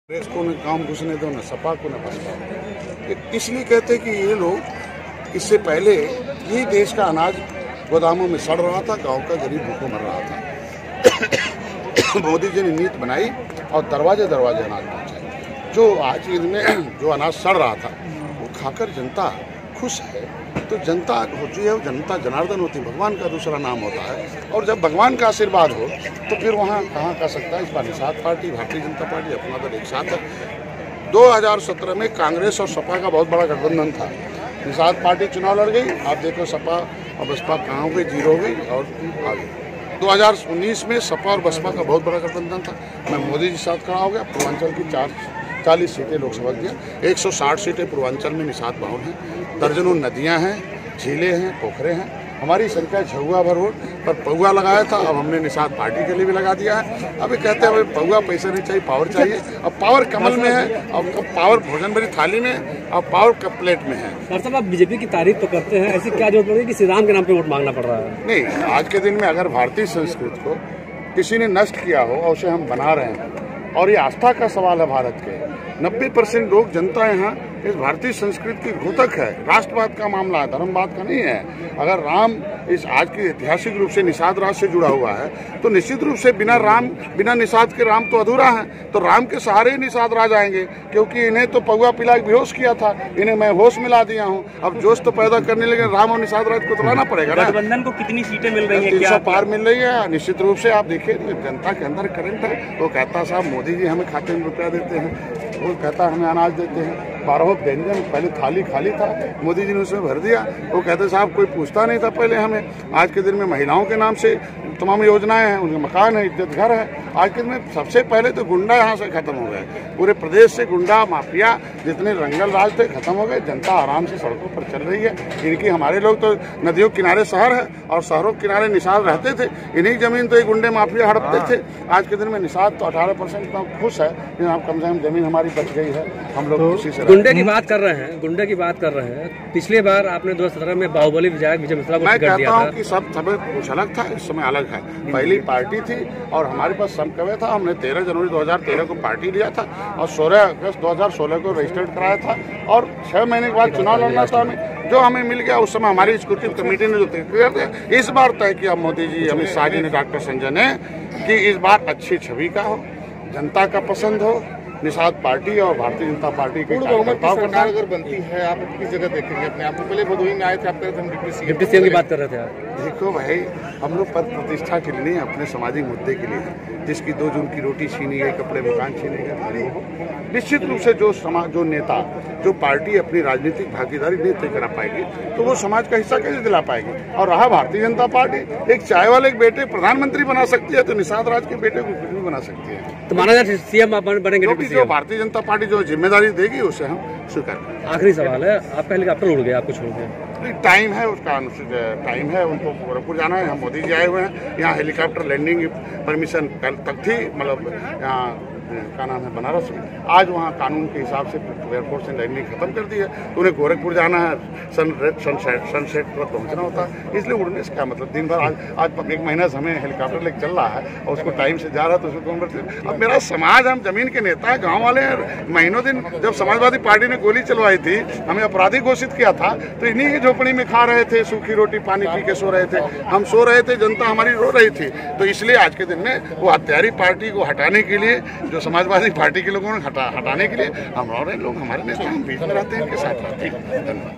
कांग्रेस को न काम घुसने दो, न सपा को, न बसपा। इसलिए कहते कि ये लोग इससे पहले यही देश का अनाज गोदामों में सड़ रहा था, गांव का गरीब भूखों मर रहा था। मोदी जी ने नीति बनाई और दरवाजे दरवाजे अनाज पहुंचाए। जो आज के दिन में जो अनाज सड़ रहा था वो खाकर जनता खुश है। तो जनता होती है, जनता जनार्दन होती है, भगवान का दूसरा नाम होता है। और जब भगवान का आशीर्वाद हो तो फिर वहाँ कहाँ का सकता है। इस बार निषाद पार्टी, भारतीय जनता पार्टी, अपना दल एक साथ है। 2017 में कांग्रेस और सपा का बहुत बड़ा गठबंधन था। निषाद पार्टी चुनाव लड़ गई, आप देखो सपा और बसपा कहाँ हो गई, जीरो हो गई और आ गई। 2019 में सपा और बसपा का बहुत बड़ा गठबंधन था। मैं मोदी जी के साथ खड़ा हो गया। पूर्वांचल की 40 सीटें लोकसभा की, 160 सीटें पूर्वांचल में निषाद बाहुल हैं। दर्जनों नदियां हैं, झीलें हैं, पोखरे हैं। हमारी संख्या झुआ भर वोट पर पौआ लगाया था, अब हमने निषाद पार्टी के लिए भी लगा दिया है। अभी कहते हैं भाई पौआ पैसे नहीं चाहिए, पावर चाहिए। अब पावर कमल में है, अब पावर भोजन भरी थाली में, अब पावर कप प्लेट में है। सर साहब, आप बीजेपी की तारीफ तो करते हैं, ऐसी क्या जरूरत पड़ रही है कि श्री राम के नाम पे वोट मांगना पड़ रहा है? नहीं, आज के दिन में अगर भारतीय संस्कृति को किसी ने नष्ट किया हो और उसे हम बना रहे हैं, और ये आस्था का सवाल है भारत के। 90% लोग जनता यहाँ इस भारतीय संस्कृति की घोतक है। राष्ट्रवाद का मामला है, धर्मवाद का नहीं है। अगर राम इस आज की ऐतिहासिक रूप से निषाद राज से जुड़ा हुआ है तो निश्चित रूप से बिना राम, बिना निषाद के राम तो अधूरा है। तो राम के सहारे ही निषाद राज आएंगे, क्योंकि इन्हें तो पौआ पिला के बेहोश किया था, इन्हें मैं होश मिला दिया हूँ। अब जोश तो पैदा करने लगे, राम और निषाद राज को तो लाना पड़ेगा ना। गठबंधन को कितनी सीटें मिल रही है? 300 पार मिल रही है। निश्चित रूप से आप देखिए जनता के अंदर करंट है। वो कहता साहब मोदी जी हमें खाते में रुपया देते हैं, वो कहता हमें अनाज देते हैं। 12 व्यंजन पहले थाली खाली था, मोदी जी ने उसमें भर दिया। वो कहते साहब कोई पूछता नहीं था पहले हमें। आज के दिन में महिलाओं के नाम से तमाम योजनाएं हैं, उनके मकान है, इज्जत घर है। आज के दिन में सबसे पहले तो गुंडा यहाँ से खत्म हो गए। पूरे प्रदेश से गुंडा माफिया जितने रंगल राज थे खत्म हो गए। जनता आराम से सड़कों पर चल रही है। इनकी हमारे लोग तो नदियों किनारे शहर है और शहरों के किनारे निषाद रहते थे, इन्हीं जमीन तो ये गुंडे माफिया हड़पते थे। आज के दिन में निषाद तो 18% तो खुश है, आप कम से कम जमीन हमारी बच गई है। हम लोग खुशी से गुंडे की बात कर रहे हैं, गुंडे की बात कर रहे हैं। पिछली बार आपने 2017 में बाहुबली विधायक विजय मिश्रा को टिकट दिया था। मैं कहता हूँ कि सब समय कुछ अलग था, इस समय अलग है। पहली पार्टी थी और हमारे पास समकव्य था। हमने 13 जनवरी 2013 को पार्टी लिया था और 16 अगस्त 2016 को रजिस्टर्ड कराया था और 6 महीने के बाद चुनाव लड़ना था हमें। जो हमें मिल गया उस समय हमारी एग्जीक्यूटिव कमेटी ने जो तय किया, इस बार तय किया मोदी जी, अमित शाह जी ने, डॉक्टर संजय ने, कि इस बार अच्छी छवि का हो, जनता का पसंद हो। निषाद पार्टी और भारतीय जनता पार्टी की सरकार अगर बनती है, आप किस जगह देखेंगे अपने आप को? पहले भदोही में आए थे, आप डिप्टी सीएम की बात कर रहे थे आप। देखो भाई, हम लोग पद प्रतिष्ठा के लिए नहीं, अपने सामाजिक मुद्दे के लिए। जिसकी 2 जून की रोटी छीनी गई, कपड़े मकान छीने गए, निश्चित रूप से जो समाज, जो नेता, जो पार्टी अपनी राजनीतिक भागीदारी नहीं तय करा पाएगी तो वो समाज का हिस्सा कैसे दिला पाएगी? और रहा भारतीय जनता पार्टी, एक चाय वाले के बेटे प्रधानमंत्री बना सकती है तो निषाद राज के बेटे को कुछ भी बना सकती है। तो माना जाए सीएम आप बनेंगे? जो भारतीय जनता पार्टी जो जिम्मेदारी देगी उसे हम स्वीकार करेंगे। आखिरी सवाल है, आपका हेलीकॉप्टर उड़ गया, आपको छोड़ गया? टाइम है, उसका टाइम है, उनको गोरखपुर जाना है। हम मोदी जी आए हुए हैं यहाँ। हेलीकॉप्टर लैंडिंग की परमिशन कल तक थी, मतलब यहाँ क्या नाम है, बनारस में। आज वहाँ कानून के हिसाब से एयरपोर्ट से लैंडिंग खत्म कर दी है, तो उन्हें गोरखपुर जाना है, सनसेट पर पहुँचना होता है। इसलिए उड़ने से क्या मतलब, दिन भर आज 1 महीना से हमें हेलीकॉप्टर लेकर चल रहा है और उसको टाइम से जा रहा है तो उसको कौन करते? अब मेरा समाज, हम जमीन के नेता है, गाँव वाले महीनों दिन, जब समाजवादी पार्टी ने गोली चलवाई थी, हमें अपराधी घोषित किया था, तो इन्हीं की झोपड़ी में खा रहे थे, सूखी रोटी पानी पी के सो रहे थे। हम सो रहे थे, जनता हमारी रो रही थी। तो इसलिए आज के दिन में वो हत्यारी पार्टी को हटाने के लिए, जो समाजवादी पार्टी के लोगों ने हटाने के लिए हम रह रहे लोग, हमारे नेता, हम बीच में रहते हैं, इनके साथ रहते हैं। धन्यवाद।